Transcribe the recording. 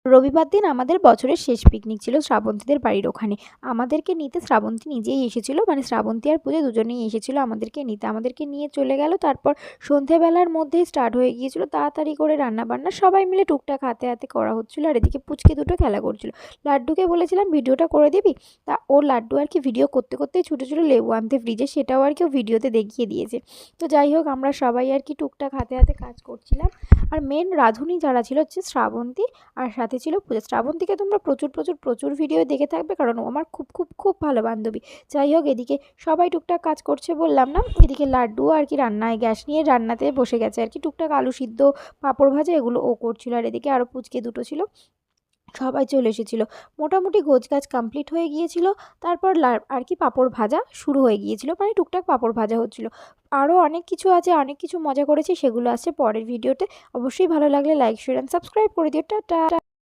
রবিবার দিন আমাদের বছরের শেষ পিকনিক ছিল শ্রাবন্তীদের বাড়ির ওখানে। আমাদেরকে নিতে শ্রাবন্তী নিজেই এসেছিল, মানে শ্রাবন্তী আর পূজা দুজনেই এসেছিল আমাদেরকে নিতে। আমাদেরকে নিয়ে চলে গেল। তারপর সন্ধেবেলার মধ্যেই স্টার্ট হয়ে গিয়েছিল তাড়াতাড়ি করে রান্নাবান্না, সবাই মিলে টুকটাক হাতে হাতে করা হচ্ছিল। আর এদিকে পুচকে দুটো খেলা করছিল। লাড্ডুকে বলেছিলাম ভিডিওটা করে দিবি, তা ও লাড্ডু আর কি ভিডিও করতে করতেই ছুটে ছিল লেবু আনতে ফ্রিজে, সেটাও আর কি ও ভিডিওতে দেখিয়ে দিয়েছে। তো যাই হোক, আমরা সবাই আর কি টুকটাক হাতে হাতে কাজ করছিলাম। আর মেন রাঁধুনি যারা ছিল হচ্ছে শ্রাবন্তী, আর সাথে ছিল পূজা। শ্রাবন্তীকে তোমরা প্রচুর প্রচুর প্রচুর ভিডিও দেখে থাকবে, কারণ ও আমার খুব খুব খুব ভালো বান্ধবী। যাই হোক, এদিকে সবাই টুকটাক কাজ করছে বললাম না, এদিকে লাড্ডু আর কি রান্নায় গ্যাস নিয়ে রান্নাতে বসে গেছে আর কি। টুকটাক আলু সিদ্ধ, পাঁপড় ভাজা এগুলো ও করছিল। আর এদিকে আরও পুচকে দুটো ছিল, সবাই চলে এসেছিল। মোটামুটি গোছগাছ কমপ্লিট হয়ে গিয়েছিল। তারপর আর কি পাঁপড় ভাজা শুরু হয়ে গিয়েছিল, মানে টুকটাক পাঁপড় ভাজা হচ্ছিল। আরও অনেক কিছু আছে, অনেক কিছু মজা করেছি, সেগুলো আসছে পরের ভিডিওতে। অবশ্যই ভালো লাগলে লাইক শেয়ার অ্যান্ড সাবস্ক্রাইব করে দিও। টাটা।